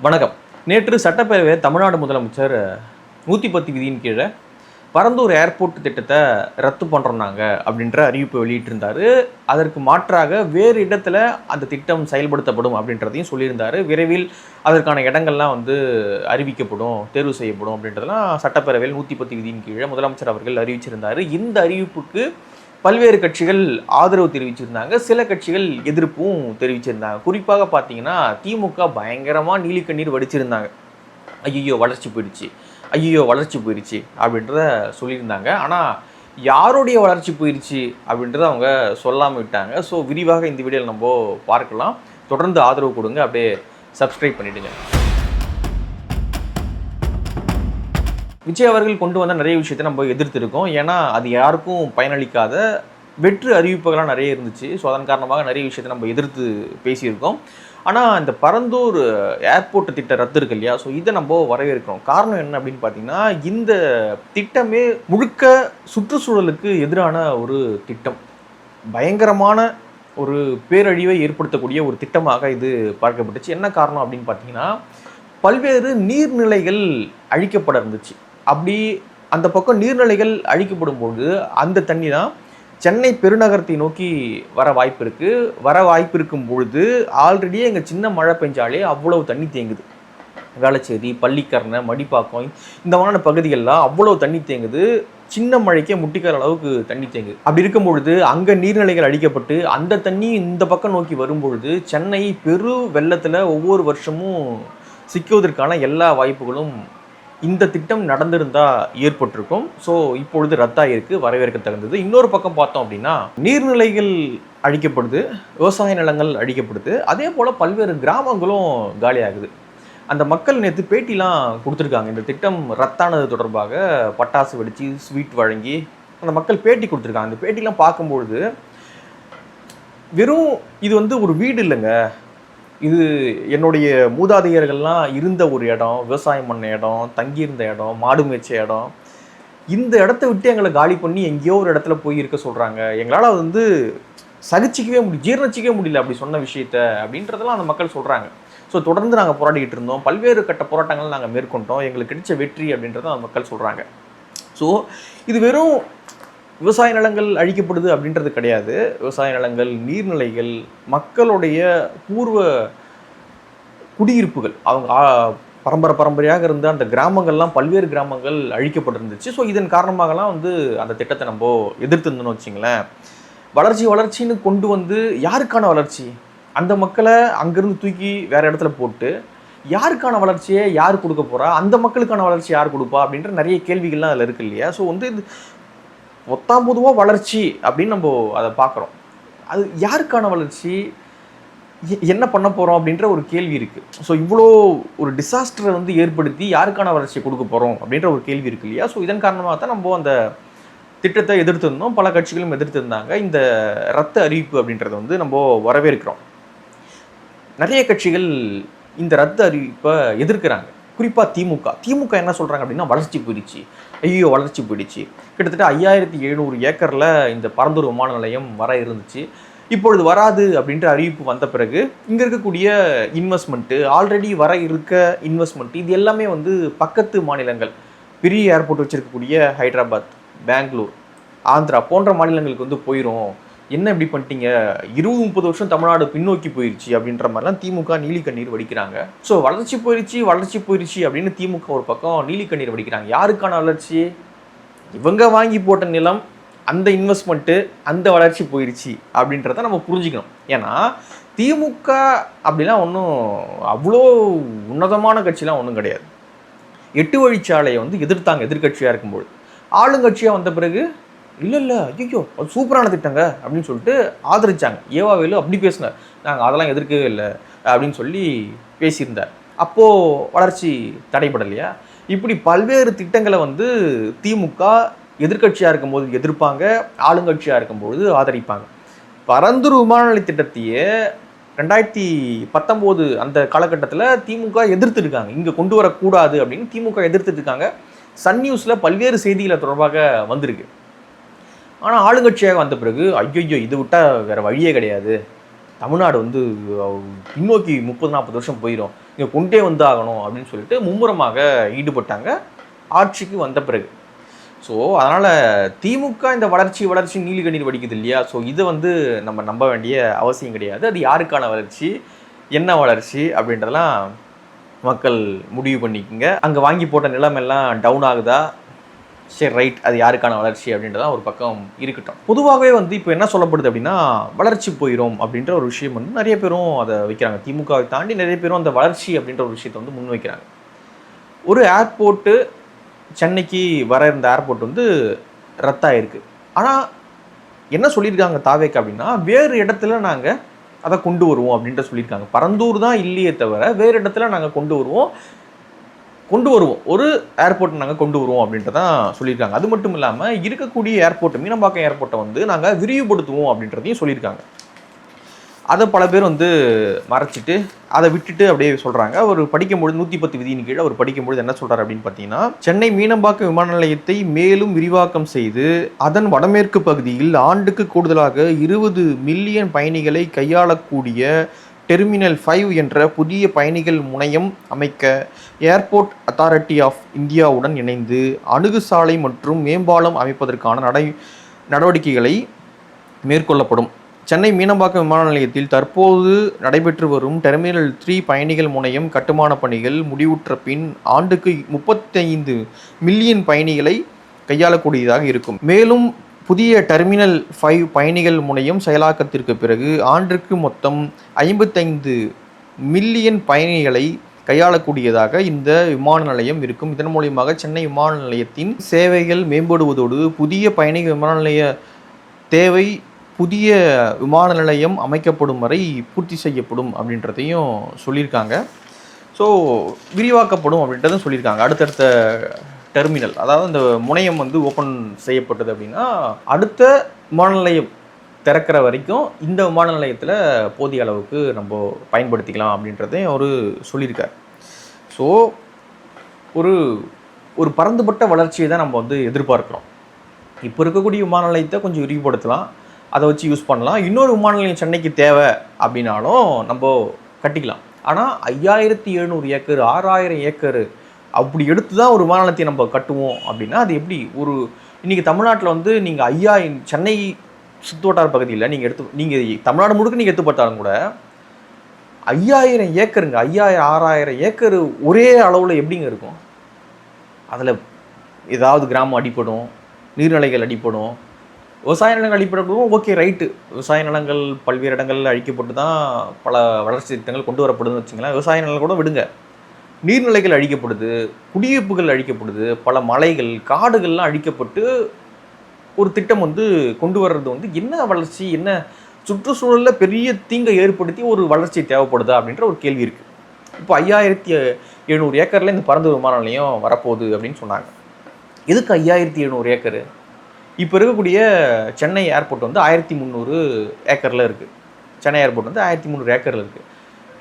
வணக்கம். நேற்று சட்டப்பேரவையில் தமிழ்நாடு முதலமைச்சர் 110 விதியின் கீழே பரந்தூர் ஏர்போர்ட் திட்டத்தை ரத்து பண்ணுறோம் அப்படின்ற அறிவிப்பு வெளியிட்டிருந்தார். அதற்கு மாற்றாக வேறு இடத்துல அந்த திட்டம் செயல்படுத்தப்படும் அப்படின்றதையும் சொல்லியிருந்தார். விரைவில் அதற்கான இடங்கள்லாம் அறிவிக்கப்படும், தேர்வு செய்யப்படும் அப்படின்றதெல்லாம் சட்டப்பேரவையில் 110 விதியின் கீழே முதலமைச்சர் அவர்கள் அறிவிச்சிருந்தார். இந்த அறிவிப்புக்கு பல்வேறு கட்சிகள் ஆதரவு தெரிவிச்சிருந்தாங்க, சில கட்சிகள் எதிர்ப்பும் தெரிவிச்சிருந்தாங்க. குறிப்பாக பார்த்தீங்கன்னா திமுக பயங்கரமாக நீலிக்கண்ணீர் வடிச்சிருந்தாங்க. ஐயோ வளர்ச்சி போயிடுச்சு, ஐயோ வளர்ச்சி போயிடுச்சு அப்படின்றத சொல்லியிருந்தாங்க. ஆனால் யாருடைய வளர்ச்சி போயிடுச்சு அப்படின்றத அவங்க சொல்லாமல் விட்டாங்க. ஸோ விரிவாக இந்த வீடியோவில் நம்ம பார்க்கலாம். தொடர்ந்து ஆதரவு கொடுங்க, அப்படியே சப்ஸ்கிரைப் பண்ணிவிடுங்க. விஜய் அவர்கள் கொண்டு வந்த நிறைய விஷயத்தை நம்ம எதிர்த்திருக்கோம். ஏன்னா அது யாருக்கும் பயனளிக்காத வெற்று அறிவிப்புகள்லாம் நிறைய இருந்துச்சு. ஸோ அதன் காரணமாக நிறைய விஷயத்தை நம்ம எதிர்த்து பேசியிருக்கோம். ஆனால் இந்த பரந்தூர் ஏர்போர்ட் திட்டம் ரத்து இருக்கு இல்லையா, ஸோ இதை நம்ம வரவேற்கிறோம். காரணம் என்ன அப்படின்னு பார்த்தீங்கன்னா, இந்த திட்டமே முழுக்க சுற்றுச்சூழலுக்கு எதிரான ஒரு திட்டம். பயங்கரமான ஒரு பேரழிவை ஏற்படுத்தக்கூடிய ஒரு திட்டமாக இது பார்க்கப்பட்டுச்சு. என்ன காரணம் அப்படின்னு பார்த்தீங்கன்னா, பல்வேறு நீர்நிலைகள் அழிக்கப்பட இருந்துச்சு. அப்படி அந்த பக்கம் நீர்நிலைகள் அழிக்கப்படும் பொழுது அந்த தண்ணி தான் சென்னை பெருநகரத்தை நோக்கி வர வாய்ப்பு இருக்கும் பொழுது ஆல்ரெடியே எங்கள் சின்ன மழை பெஞ்சாலே அவ்வளவு தண்ணி தேங்குது. வேளச்சேரி, பள்ளிக்கரணை, மடிப்பாக்கம் இந்த மாதிரியான பகுதிகளெலாம் அவ்வளோ தண்ணி தேங்குது. சின்ன மழைக்கே முட்டிக்கிற அளவுக்கு தண்ணி தேங்குது. அப்படி இருக்கும் பொழுது அங்கே நீர்நிலைகள் அழிக்கப்பட்டு அந்த தண்ணி இந்த பக்கம் நோக்கி வரும்பொழுது சென்னை பெரு வெள்ளத்தில் ஒவ்வொரு வருஷமும் சிக்குவதற்கான எல்லா வாய்ப்புகளும் இந்த திட்டம் நடந்திருந்தால் ஏற்பட்டிருக்கும். ஸோ இப்பொழுது ரத்தாயிருக்கு, வரவேற்க தகுந்தது. இன்னொரு பக்கம் பார்த்தோம் அப்படின்னா, நீர்நிலைகள் அழிக்கப்படுது, விவசாய நிலங்கள் அழிக்கப்படுது, அதே போல் பல்வேறு கிராமங்களும் காலியாகுது. அந்த மக்கள் நேற்று பேட்டிலாம் கொடுத்துருக்காங்க. இந்த திட்டம் ரத்தானது தொடர்பாக பட்டாசு வெடித்து ஸ்வீட் வழங்கி அந்த மக்கள் பேட்டி கொடுத்துருக்காங்க. அந்த பேட்டிலாம் பார்க்கும்பொழுது வெறும் இது ஒரு வீடு இல்லைங்க, இது என்னுடைய மூதாதையர்கள்லாம் இருந்த ஒரு இடம், விவசாயம் பண்ண இடம், தங்கியிருந்த இடம், மாடு மேய்ச்ச இடம். இந்த இடத்த விட்டு எங்களை காலி பண்ணி எங்கேயோ ஒரு இடத்துல போய் இருக்க சொல்கிறாங்க. எங்களால் ஜீர்ணிச்சிக்கவே முடியல அப்படி சொன்ன விஷயத்த அப்படின்றதெல்லாம் அந்த மக்கள் சொல்கிறாங்க. ஸோ தொடர்ந்து நாங்கள் போராடிக்கிட்டு இருந்தோம், பல்வேறு கட்ட போராட்டங்கள் நாங்கள் மேற்கொண்டோம், எங்களுக்கு கிடைச்ச வெற்றி அப்படின்றத அந்த மக்கள் சொல்கிறாங்க. ஸோ இது வெறும் விவசாய நிலங்கள் அழிக்கப்படுது அப்படின்றது கிடையாது. விவசாய நிலங்கள், நீர்நிலைகள், மக்களுடைய பூர்வ குடியிருப்புகள், அவங்க பரம்பரையாக இருந்த அந்த கிராமங்கள்லாம், பல்வேறு கிராமங்கள் அழிக்கப்பட்டிருந்துச்சு. ஸோ இதன் காரணமாகலாம் அந்த திட்டத்தை நம்ம எதிர்த்துருந்தோன்னு வச்சிங்களேன். வளர்ச்சின்னு கொண்டு வந்து யாருக்கான வளர்ச்சி? அந்த மக்களை அங்கேருந்து தூக்கி வேறு இடத்துல போட்டு யாருக்கான வளர்ச்சியை யார் கொடுக்க போகிறா? அந்த மக்களுக்கான வளர்ச்சி யார் கொடுப்பா? அப்படின்ற நிறைய கேள்விகள்லாம் அதில் இருக்கு இல்லையா. ஸோ பொதுவாக வளர்ச்சி அப்படின்னு நம்ம அதை பார்க்குறோம். அது யாருக்கான வளர்ச்சி, என்ன பண்ண போகிறோம் அப்படின்ற ஒரு கேள்வி இருக்குது. ஸோ இவ்வளோ ஒரு டிசாஸ்டரை ஏற்படுத்தி யாருக்கான வளர்ச்சியை கொடுக்க போகிறோம் அப்படின்ற ஒரு கேள்வி இருக்கு இல்லையா. ஸோ இதன் காரணமாக தான் நம்ம அந்த திட்டத்தை எதிர்த்திருந்தோம், பல கட்சிகளும் எதிர்த்திருந்தாங்க. இந்த ரத்து அறிவிப்பு அப்படின்றத நம்ம வரவேற்கிறோம். நிறைய கட்சிகள் இந்த ரத்து அறிவிப்பை எதிர்க்கிறாங்க. குறிப்பாக திமுக என்ன சொல்கிறாங்க அப்படின்னா, வளர்ச்சி போயிடுச்சு, ஐயோ வளர்ச்சி போயிடுச்சு. கிட்டத்தட்ட 5700 ஏக்கரில் இந்த பரந்தூர் விமான நிலையம் வர இருந்துச்சு, இப்பொழுது வராது அப்படின்ற அறிவிப்பு வந்த பிறகு இங்கே இருக்கக்கூடிய இன்வெஸ்ட்மெண்ட்டு, ஆல்ரெடி வர இருக்க இன்வெஸ்ட்மெண்ட், இது எல்லாமே பக்கத்து மாநிலங்கள், பெரிய ஏர்போர்ட் வச்சுருக்கக்கூடிய ஹைதராபாத், பெங்களூர், ஆந்திரா போன்ற மாநிலங்களுக்கு போயிடும். என்ன இப்படி பண்ணிட்டீங்க, 20-30 வருஷம் தமிழ்நாடு பின்னோக்கி போயிடுச்சு அப்படின்ற மாதிரிலாம் திமுக நீலிக்கண்ணீர் வடிக்கிறாங்க. ஸோ வளர்ச்சி போயிடுச்சு அப்படின்னு திமுக ஒரு பக்கம் நீலிக்கண்ணீர் வடிக்கிறாங்க. யாருக்கான வளர்ச்சி? இவங்க வாங்கி போட்ட நிலம், அந்த இன்வெஸ்ட்மெண்ட்டு, அந்த வளர்ச்சி போயிடுச்சு அப்படின்றத நம்ம புரிஞ்சுக்கணும். ஏன்னா திமுக அப்படிலாம் ஒன்றும் அவ்வளோ உன்னதமான கட்சிலாம் ஒன்றும் கிடையாது. 8 வழிச்சாலையை எதிர்த்தாங்க எதிர்கட்சியாக இருக்கும்போது. ஆளுங்கட்சியாக வந்த பிறகு இல்லை ஐயோ அது சூப்பரான திட்டங்க அப்படின்னு சொல்லிட்டு ஆதரிச்சாங்க. ஏவாவேலு அப்படி பேசினார், நாங்கள் அதெல்லாம் எதிர்க்கவே இல்லை அப்படின்னு சொல்லி பேசியிருந்தார். அப்போது வளர்ச்சி தடைபடலையா? இப்படி பல்வேறு திட்டங்களை திமுக எதிர்கட்சியாக இருக்கும்போது எதிர்ப்பாங்க, ஆளுங்கட்சியாக இருக்கும்போது ஆதரிப்பாங்க. பரந்தூர் விமான நிலைய திட்டத்தையே 2019 அந்த காலகட்டத்தில் திமுக எதிர்த்துருக்காங்க. இங்கே கொண்டு வரக்கூடாது அப்படின்னு திமுக எதிர்த்துட்டு இருக்காங்க. சன் நியூஸில் பல்வேறு செய்திகளை தொடர்பாக வந்திருக்கு. ஆனால் ஆளுங்கட்சியாக வந்த பிறகு ஐயோ இது விட்டால் வேறு வழியே கிடையாது, தமிழ்நாடு வந்து பின்னோக்கி 30-40 வருஷம் போயிடும், இங்கே கொண்டே வந்து ஆகணும் அப்படின்னு சொல்லிட்டு மும்முரமாக ஈடுபட்டாங்க ஆட்சிக்கு வந்த பிறகு. ஸோ அதனால் திமுக இந்த வளர்ச்சி நீலி கண்ணீர் வடிக்குது இல்லையா? ஸோ இதை வந்து நம்ம நம்ப வேண்டிய அவசியம் கிடையாது. அது யாருக்கான வளர்ச்சி, என்ன வளர்ச்சி அப்படின்றதெல்லாம் மக்கள் முடிவு பண்ணிக்கோங்க. அங்கே வாங்கி போட்ட நிலம் எல்லாம் டவுன் ஆகுதா, சரி ரைட், அது யாருக்கான வளர்ச்சி அப்படின்றதான் ஒரு பக்கம் இருக்கட்டும். பொதுவாகவே வந்து இப்போ என்ன சொல்லப்படுது அப்படின்னா, வளர்ச்சி போயிடும் அப்படின்ற ஒரு விஷயம் வந்து நிறைய பேரும் அதை வைக்கிறாங்க. திமுகவை தாண்டி நிறைய பேரும் அந்த வளர்ச்சி அப்படின்ற ஒரு விஷயத்தை வந்து முன் வைக்கிறாங்க. ஒரு ஏர்போர்ட்டு, சென்னைக்கு வர இருந்த ஏர்போர்ட் வந்து ரத்தாயிருக்கு. ஆனால் என்ன சொல்லியிருக்காங்க தாவேக்கு அப்படின்னா, வேறு இடத்துல நாங்கள் அதை கொண்டு வருவோம் அப்படின்ட்டு சொல்லியிருக்காங்க. பரந்தூர் தான் இல்லையே தவிர வேறு இடத்துல நாங்கள் கொண்டு வருவோம், ஒரு ஏர்போர்ட் நாங்கள் கொண்டு வருவோம் அப்படின்றதான் சொல்லியிருக்காங்க. அது மட்டும் இல்லாமல் இருக்கக்கூடிய ஏர்போர்ட், மீனம்பாக்கம் ஏர்போர்ட்டை வந்து நாங்கள் விரிவுபடுத்துவோம் அப்படின்றதையும் சொல்லியிருக்காங்க. அதை பல பேர் வந்து மறைச்சிட்டு அதை விட்டுட்டு அப்படியே சொல்கிறாங்க. அவர் படிக்கும்பொழுது 110 விதியின் கீழே அவர் படிக்கும்பொழுது என்ன சொல்கிறார் அப்படின்னு பார்த்தீங்கன்னா, சென்னை மீனம்பாக்கம் விமான நிலையத்தை மேலும் விரிவாக்கம் செய்து அதன் வடமேற்கு பகுதியில் ஆண்டுக்கு கூடுதலாக 20 மில்லியன் பயணிகளை கையாளக்கூடிய டெர்மினல் 5 என்ற புதிய பயணிகள் முனையம் அமைக்க ஏர்போர்ட் அத்தாரிட்டி ஆஃப் இந்தியாவுடன் இணைந்து அணுகுசாலை மற்றும் மேம்பாலம் அமைப்பதற்கான நடவடிக்கைகளை மேற்கொள்ளப்படும். சென்னை மீனம்பாக்கம் விமான நிலையத்தில் தற்போது நடைபெற்று வரும் டெர்மினல் 3 பயணிகள் முனையம் கட்டுமான பணிகள் முடிவுற்ற பின் ஆண்டுக்கு 35 மில்லியன் பயணிகளை கையாளக்கூடியதாக இருக்கும். மேலும் புதிய டெர்மினல் 5 பயணிகள் முனையம் செயலாக்கத்திற்கு பிறகு ஆண்டிற்கு மொத்தம் 55 மில்லியன் பயணிகளை கையாளக்கூடியதாக இந்த விமான நிலையம் இருக்கும். இதன் மூலியமாக சென்னை விமான நிலையத்தின் சேவைகள் மேம்படுவதோடு புதிய பயணிகள் விமான நிலைய தேவை புதிய விமான நிலையம் அமைக்கப்படும் வரை பூர்த்தி செய்யப்படும் அப்படின்றதையும் சொல்லியிருக்காங்க. ஸோ விரிவாக்கப்படும் அப்படின்றதும் சொல்லியிருக்காங்க. அடுத்தடுத்த டெர்மினல், அதாவது இந்த முனையம் வந்து ஓப்பன் செய்யப்பட்டது அப்படின்னா அடுத்த விமான நிலையம் திறக்கிற வரைக்கும் இந்த விமான நிலையத்தில் போதிய அளவுக்கு நம்ம பயன்படுத்திக்கலாம் அப்படின்றதையும் அவர் சொல்லியிருக்கார். ஸோ ஒரு பரந்துபட்ட வளர்ச்சியை தான் நம்ம வந்து எதிர்பார்க்குறோம். இப்போ இருக்கக்கூடிய விமான நிலையத்தை கொஞ்சம் விரிவுபடுத்தலாம், அதை வச்சு யூஸ் பண்ணலாம். இன்னொரு விமான நிலையம் சென்னைக்கு தேவை அப்படின்னாலும் நம்ம கட்டிக்கலாம். ஆனால் 5700 ஏக்கர் 6000 ஏக்கர் அப்படி எடுத்து தான் ஒரு விமான நிலையத்தை நம்ம கட்டுவோம் அப்படின்னா அது எப்படி? இன்றைக்கி தமிழ்நாட்டில் வந்து நீங்கள் சென்னை சுற்றுவட்டார பகுதியில் நீங்கள் தமிழ்நாடு முழுக்க நீங்கள் எடுத்து பார்த்தாலும் கூட 5000 ஏக்கருங்க, 5000-6000 ஏக்கர் ஒரே அளவில் எப்படிங்க இருக்கும்? அதில் ஏதாவது கிராமம் அடிப்படும், நீர்நிலைகள் அடிப்படும், விவசாய நிலங்கள் அடிப்படும். ஓகே ரைட்டு, விவசாய நிலங்கள் பல்வேறு இடங்கள் அழிக்கப்பட்டு தான் பல வளர்ச்சி திட்டங்கள் கொண்டு வரப்படுதுன்னு வச்சுங்களேன். விவசாய நிலங்கள் கூட விடுங்க, நீர்நிலைகள் அழிக்கப்படுது, குடியிருப்புகள் அழிக்கப்படுது, பல மலைகள் காடுகள்லாம் அழிக்கப்பட்டு ஒரு திட்டம் வந்து கொண்டு வர்றது வந்து என்ன வளர்ச்சி, என்ன சுற்றுச்சூழலில் பெரிய தீங்கை ஏற்படுத்தி ஒரு வளர்ச்சி தேவைப்படுதா அப்படின்ற ஒரு கேள்வி இருக்குது. இப்போ 5700 ஏக்கரில் இந்த பரந்தூர் விமான நிலையம் வரப்போகுது அப்படின்னு சொன்னாங்க. எதுக்கு 5700 ஏக்கரு? இப்போ இருக்கக்கூடிய சென்னை ஏர்போர்ட் வந்து 1300 ஏக்கரில் இருக்குது. சென்னை ஏர்போர்ட் வந்து 1300 ஏக்கரில் இருக்குது.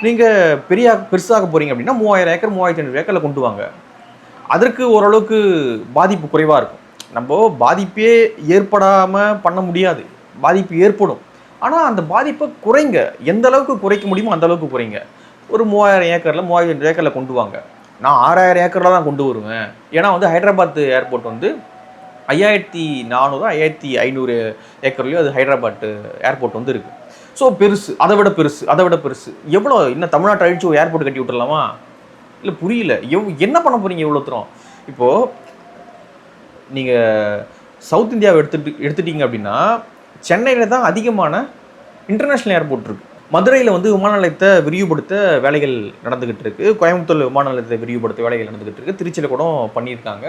நீங்கள் பெருசாக போகிறீங்க அப்படின்னா 3000 ஏக்கர் 3500 ஏக்கரில் கொண்டு வாங்க. அதற்கு ஓரளவுக்கு பாதிப்பு குறைவாக இருக்கும். நம்ம பாதிப்பே ஏற்படாமல் பண்ண முடியாது, பாதிப்பு ஏற்படும். ஆனால் அந்த பாதிப்பை குறைங்க, எந்த அளவுக்கு குறைக்க முடியுமோ அந்த அளவுக்கு குறைங்க. ஒரு 3000 ஏக்கரில் 3500 ஏக்கரில் கொண்டு வாங்க. நான் 6000 ஏக்கரில் தான் கொண்டு வருவேன். ஏன்னா வந்து ஹைதராபாத் ஏர்போர்ட் வந்து 5400-5500 ஏக்கர்லேயும் அது ஹைதராபாத் ஏர்போர்ட் வந்து இருக்குது. ஸோ பெருசு, அதை விட பெருசு. எவ்வளோ இன்னும் தமிழ்நாட்டை அழிச்சு ஒரு ஏர்போர்ட் கட்டி விட்டுடலாமா? இல்லை புரியல, என்ன பண்ண போகிறீங்க இவ்வளோ தூரம்? இப்போது நீங்கள் சவுத் இந்தியாவை எடுத்துட்டீங்க அப்படின்னா சென்னையில் தான் அதிகமான இன்டர்நேஷ்னல் ஏர்போர்ட் இருக்குது. மதுரையில் வந்து விமான நிலையத்தை விரிவுபடுத்த வேலைகள் நடந்துக்கிட்டு இருக்குது. கோயம்புத்தூர் விமான நிலையத்தை விரிவுபடுத்த வேலைகள் நடந்துக்கிட்டு இருக்குது. திருச்சியில் கூட பண்ணியிருக்காங்க.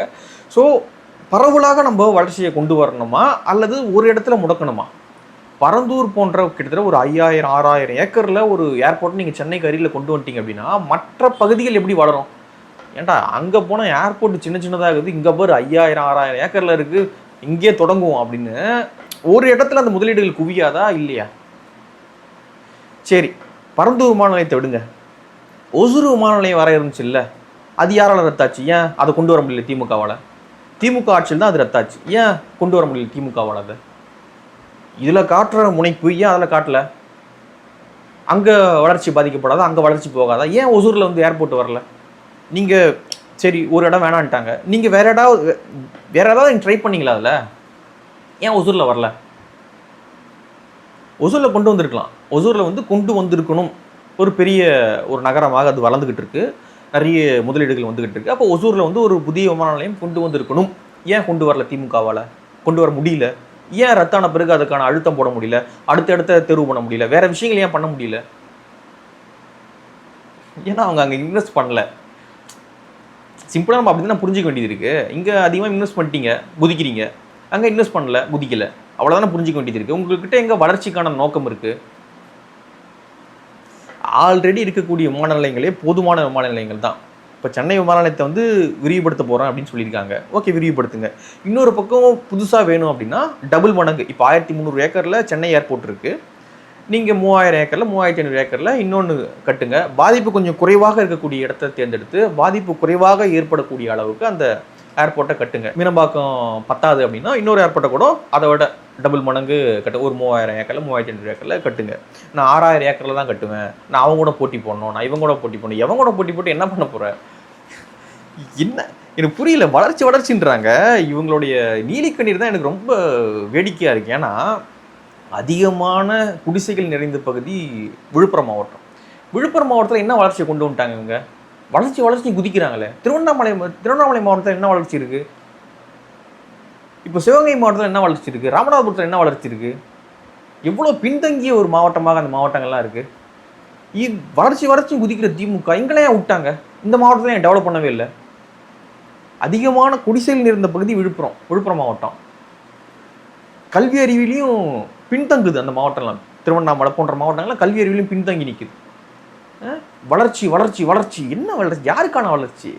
ஸோ பரவலாக நம்ம வளர்ச்சியை கொண்டு வரணுமா அல்லது ஒரு இடத்துல முடக்கணுமா? பரந்தூர் போன்ற கிட்டத்தட்ட ஒரு 5000-6000 ஏக்கரில் ஒரு ஏர்போர்ட் நீங்கள் சென்னைக்கு அருகில் கொண்டு வந்துட்டீங்க அப்படின்னா மற்ற பகுதிகள் எப்படி வளரும்? ஏன்டா அங்கே போனால் ஏர்போர்ட் சின்னதாக இருக்குது, இங்கே பாரு 5000-6000 ஏக்கரில் இருக்குது, இங்கே தொடங்குவோம் அப்படின்னு ஒரு இடத்துல அந்த முதலீடுகள் குவியாதா இல்லையா? சரி, பரந்தூர் விமான நிலையத்தை விடுங்க, ஒசூர் விமான நிலையம் வர இருந்துச்சு இல்லை, அது யாரால் ரத்தாச்சு? ஏன் அதை கொண்டு வர முடியல திமுகவால்? திமுக ஆட்சியில் தான் அது ரத்தாச்சு, ஏன் கொண்டு வர முடியல திமுகவால்? அதை இதில் காட்டுற முனைப்பு ஏன் அதில் காட்டல? அங்கே வளர்ச்சி பாதிக்கப்படாதா, அங்கே வளர்ச்சி போகாதா? ஏன் ஒசூரில் வந்து ஏர்போர்ட் வரல? நீங்கள் சரி ஒரு இடம் வேணான்ட்டாங்க, நீங்கள் வேற ஏதாவது ட்ரை பண்ணீங்களா? அதில் ஏன் ஒசூரில் வரல? ஒசூரில் கொண்டு வந்திருக்கலாம். ஒசூரில் வந்து கொண்டு வந்திருக்கணும். ஒரு பெரிய ஒரு நகரமாக அது வளர்ந்துக்கிட்டு இருக்கு, நிறைய முதலீடுகள் வந்துகிட்டு இருக்கு. அப்போ ஒசூரில் வந்து ஒரு புதிய விமான நிலையம் கொண்டு வந்திருக்கணும். ஏன் கொண்டு வரல? திமுகவால் கொண்டு வர முடியல. ஏன் ரத்தான பிறகு அதுக்கான அழுத்தம் போட முடியல? அடுத்த தேர்வு பண்ண முடியல? வேற விஷயங்கள் ஏன் பண்ண முடியல? ஏன்னா அவங்க அங்கே இன்வெஸ்ட் பண்ணல. சிம்பிளாக நம்ம அப்படி தான் புரிஞ்சிக்க வேண்டியது இருக்கு. இங்கே அதிகமாக இன்வெஸ்ட் பண்ணிட்டீங்க, குதிக்கிறீங்க. அங்கே இன்வெஸ்ட் பண்ணல, குதிக்கல. அவ்வளோதானே புரிஞ்சிக்க வேண்டியது இருக்கு. உங்ககிட்ட எங்கே வளர்ச்சிக்கான நோக்கம் இருக்கு? ஆல்ரெடி இருக்கக்கூடிய விமான நிலையங்களே போதுமான விமான நிலையங்கள் தான். இப்போ சென்னை விமான நிலையத்தை வந்து விரிவுபடுத்த போகிறேன் அப்படின்னு சொல்லியிருக்காங்க. ஓகே, விரிவுபடுத்துங்க. இன்னொரு பக்கம் புதுசாக வேணும் அப்படின்னா டபுள் மடங்கு. இப்போ 1300 ஏக்கரில் சென்னை ஏர்போர்ட் இருக்குது. நீங்கள் 3000 ஏக்கரில் 3500 ஏக்கரில் இன்னொன்று கட்டுங்க. பாதிப்பு கொஞ்சம் குறைவாக இருக்கக்கூடிய இடத்த தேர்ந்தெடுத்து பாதிப்பு குறைவாக ஏற்படக்கூடிய அளவுக்கு அந்த ஏர்போர்ட்டை கட்டுங்க. மீனம்பாக்கம் பத்தாது அப்படின்னா இன்னொரு ஏர்போர்ட்டை கூட அதை விட டபுள் மடங்கு ஒரு 3000 ஏக்கரில் 3500 ஏக்கரில் கட்டுங்க. நான் 6000 ஏக்கரில் தான் கட்டுவேன், நான் அவங்க கூட போட்டி போடணும், நான் இவங்க கூட போட்டி போடணும். எவங்க கூட போட்டி போட்டு என்ன பண்ண போகிறேன்? என்ன எனக்கு புரியல. வளர்ச்சின்றாங்க. இவங்களுடைய நீலிக்கண்ணீர் தான் எனக்கு ரொம்ப வேடிக்கையாக இருக்குது. ஏன்னா அதிகமான குடிசைகள் நிறைந்த பகுதி விழுப்புரம் மாவட்டம். விழுப்புரம் மாவட்டத்தில் என்ன வளர்ச்சியை கொண்டு வந்துட்டாங்க இவங்க? வளர்ச்சி குதிக்கிறாங்களே. திருவண்ணாமலை மாவட்டத்தில் என்ன வளர்ச்சி இருக்குது? இப்போ சிவகங்கை மாவட்டத்தில் என்ன வளர்ச்சி இருக்குது? ராமநாதபுரத்தில் என்ன வளர்ச்சி இருக்குது? எவ்வளோ பின்தங்கிய ஒரு மாவட்டமாக அந்த மாவட்டங்கள்லாம் இருக்குது. வளர்ச்சி குதிக்கிற திமுக இங்கெல்லாம் விட்டாங்க. இந்த மாவட்டத்தில் ஏன் டெவலப் பண்ணவே இல்லை? அதிகமான குடிசைகள் நிறைந்த பகுதி விழுப்புரம் மாவட்டம். கல்வி அறிவிலையும் பின்தங்குது அந்த மாவட்டம்லாம். திருவண்ணாமலை போன்ற மாவட்டங்கள்லாம் கல்வி அறிவிலையும் பின்தங்கி நிற்குது. வளர்ச்சி என்ன வளர்ச்சி? யாருக்கான வளர்ச்சி?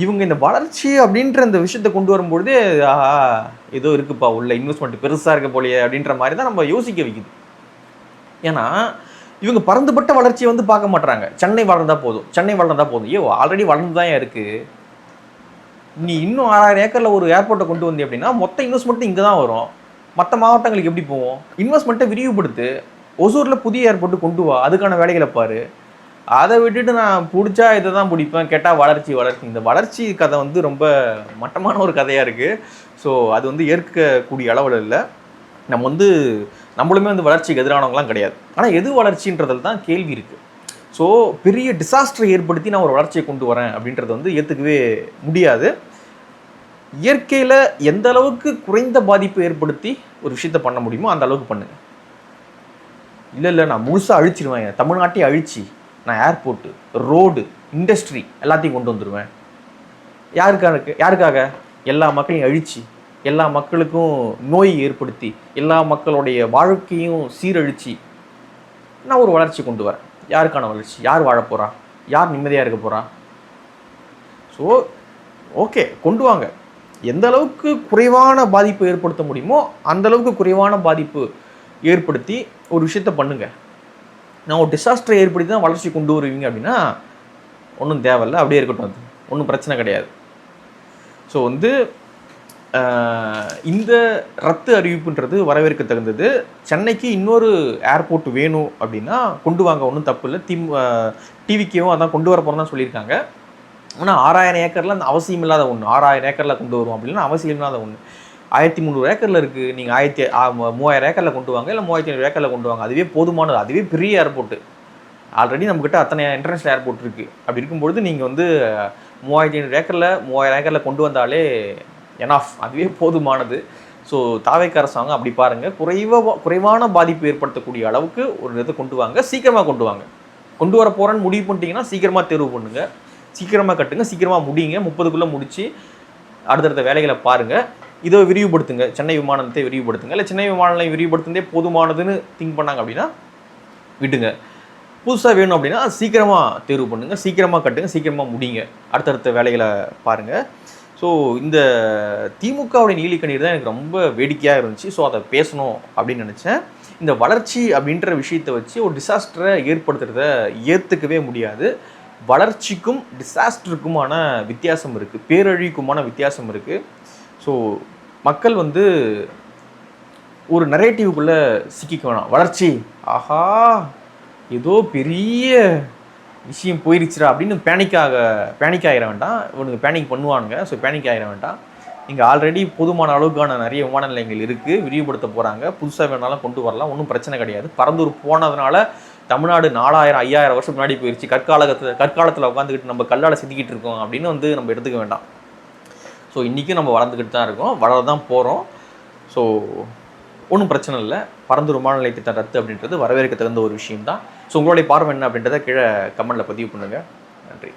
இவங்க இந்த வளர்ச்சி அப்படின்ற அந்த விஷயத்தை கொண்டு வரும்பொழுதே ஏதோ இருக்குப்பா, உள்ள இன்வெஸ்ட்மெண்ட் பெருசாக இருக்க போலையே அப்படின்ற மாதிரி தான் நம்ம யோசிக்க வைக்குது. ஏன்னா இவங்க பறந்துபட்ட வளர்ச்சியை வந்து பார்க்க மாட்டாங்க. சென்னை வளர்ந்தா போதும். ஆல்ரெடி வளர்ந்து தான் இருக்குது. நீ இன்னும் 6000 ஏக்கரில் ஒரு ஏர்போர்ட்டை கொண்டு வந்தீங்க அப்படின்னா மொத்த இன்வெஸ்ட்மெண்ட்டு இங்கே தான் வரும். மற்ற மாவட்டங்களுக்கு எப்படி போவோம்? இன்வெஸ்ட்மெண்ட்டை விரிவுபடுத்து. ஒசூரில் புதிய ஏர்போர்ட்டு கொண்டு வா, அதுக்கான வேலைகளை பாரு. அதை விட்டுட்டு நான் பிடிச்சா இதை தான் பிடிப்பேன், கேட்டால் வளர்ச்சி. இந்த வளர்ச்சி கதை வந்து ரொம்ப மட்டமான ஒரு கதையாக இருக்குது. ஸோ அது வந்து ஏற்கக்கூடிய அளவில் இல்லை. நம்மளுமே வந்து வளர்ச்சிக்கு எதிரானவங்களாம் கிடையாது. ஆனால் எது வளர்ச்சின்றதில் தான் கேள்வி இருக்குது. ஸோ பெரிய டிசாஸ்டரை ஏற்படுத்தி நான் ஒரு வளர்ச்சியை கொண்டு வரேன் அப்படின்றத வந்து ஏற்றுக்கவே முடியாது. இயற்கையில் எந்த அளவுக்கு குறைந்த பாதிப்பு ஏற்படுத்தி ஒரு விஷயத்தை பண்ண முடியுமோ அந்த அளவுக்கு பண்ணுங்க. இல்லை நான் முழுசாக அழிச்சிடுவேன், தமிழ்நாட்டையே அழிச்சு நான் ஏர்போர்ட்டு, ரோடு, இண்டஸ்ட்ரி எல்லாத்தையும் கொண்டு வந்துடுவேன். யாருக்காக? எல்லா மக்களையும் அழிச்சு, எல்லா மக்களுக்கும் நோய் ஏற்படுத்தி, எல்லா மக்களுடைய வாழ்க்கையும் சீரழிச்சு நான் ஒரு வளர்ச்சி கொண்டு வரேன். யாருக்கான வளர்ச்சி? யார் வாழ போகிறா? யார் நிம்மதியாக இருக்க போகிறா? ஸோ ஓகே, கொண்டு வாங்க. எந்த அளவுக்கு குறைவான பாதிப்பு ஏற்படுத்த முடியுமோ அந்த அளவுக்கு குறைவான பாதிப்பு ஏற்படுத்தி ஒரு விஷயத்த பண்ணுங்க. நான் ஒரு டிசாஸ்டரை ஏற்படுத்தி தான் வளர்ச்சி கொண்டு வருவீங்க அப்படின்னா ஒன்றும் தேவையில்லை, அப்படியே இருக்கட்டும், அது ஒன்றும் பிரச்சனை கிடையாது. ஸோ வந்து இந்த ரத்து அறிவிப்புன்றது வரவேற்க தகுந்தது. சென்னைக்கு இன்னொரு ஏர்போர்ட் வேணும் அப்படின்னா கொண்டு வாங்க, ஒன்றும் தப்பு இல்லை. டிவிக்கும் அதான் கொண்டு வர போகிறோம் தான் சொல்லியிருக்காங்க. ஆனால் 6000 ஏக்கரில் அந்த அவசியம் இல்லாத ஒன்று. 6000 ஏக்கரில் கொண்டு வருவோம் அப்படின்னா அவசியம் இல்லாத ஒன்று. 1300 ஏக்கரில் இருக்குது. நீங்கள் 3000 ஏக்கரில் கொண்டு வாங்க, இல்லை 3500 ஏக்கரில் கொண்டு வாங்க. அதுவே போதுமானது. அதுவே பெரிய ஏர்போர்ட்டு. ஆல்ரெடி நம்மக்கிட்ட அத்தனை இன்டர்நேஷ்னல் ஏர்போர்ட் இருக்குது. அப்படி இருக்கும்பொழுது நீங்கள் வந்து 3500 ஏக்கரில் 3000 ஏக்கரில் கொண்டு வந்தாலே எனாஃப், அதுவே போதுமானது. ஸோ தாவேக்கா அரசாங்கம் அப்படி பாருங்கள், குறைவான பாதிப்பு ஏற்படுத்தக்கூடிய அளவுக்கு ஒரு இதை கொண்டு வாங்க. சீக்கிரமாக கொண்டு வாங்க. கொண்டு வர போகிறேன்னு முடிவு பண்ணிட்டீங்கன்னா சீக்கிரமாக தேர்வு பண்ணுங்கள், சீக்கிரமாக கட்டுங்க, சீக்கிரமாக முடிங்க. 30க்குள்ளே முடித்து அடுத்தடுத்த வேலைகளை பாருங்கள். இதை விரிவுபடுத்துங்க, சென்னை விமான நிலையத்தை விரிவுபடுத்துங்க. இல்லை சென்னை விமான நிலையம் விரிவுபடுத்துனதே போதுமானதுன்னு திங்க் பண்ணாங்க அப்படின்னா விடுங்க. புதுசாக வேணும் அப்படின்னா சீக்கிரமாக தேர்வு பண்ணுங்கள், சீக்கிரமாக கட்டுங்க, சீக்கிரமாக முடிங்க, அடுத்தடுத்த வேலைகளை பாருங்கள். ஸோ இந்த திமுகவுடைய நீலிக்கண்ணீர் தான் எனக்கு ரொம்ப வேடிக்கையாக இருந்துச்சு. ஸோ அதை பேசணும் அப்படின்னு நினச்சேன். இந்த வளர்ச்சி அப்படின்ற விஷயத்தை வச்சு ஒரு டிசாஸ்டரை ஏற்படுத்துறத ஏற்றுக்கவே முடியாது. வளர்ச்சிக்கும் டிசாஸ்டருக்குமான வித்தியாசம் இருக்குது, பேரழிவுக்குமான வித்தியாசம் இருக்குது. ஸோ மக்கள் வந்து ஒரு நரேட்டிவுக்குள்ளே சிக்கிக்க வேணாம். வளர்ச்சி, ஆஹா ஏதோ பெரிய விஷயம் போயிருச்சுடா அப்படின்னு பேனிக் ஆகிட வேண்டாம். இவனுக்கு பேனிக் பண்ணுவானுங்க. ஸோ பேனிக் ஆகிட வேண்டாம். இங்கே ஆல்ரெடி போதுமான அளவுக்கான நிறைய விமான நிலையங்கள் இருக்குது, விரிவுபடுத்த போகிறாங்க. புதுசாக வேணாலும் கொண்டு வரலாம், ஒன்றும் பிரச்சனை கிடையாது. பரந்தூர் போனதுனால தமிழ்நாடு 4000 5000 வருஷம் முன்னாடி போயிடுச்சு, கற்காலத்தில் உட்காந்துக்கிட்டு நம்ம கல்லால் செதுக்கிட்டு இருக்கோம் அப்படின்னு வந்து நம்ம எடுத்துக்க வேண்டாம். ஸோ இன்றைக்கும் நம்ம வளர்ந்துக்கிட்டு தான் இருக்கோம், வளர தான் போகிறோம். ஸோ ஒன்றும் பிரச்சனை இல்லை. பரந்தூர் விமான நிலைய திட்டம் ரத்து அப்படின்றது வரவேற்க தகுந்த ஒரு விஷயம் தான். ஸோ உங்களுடைய பார்வை என்ன அப்படின்றத கீழே கமெண்ட்டில் பதிவு பண்ணுங்கள். நன்றி.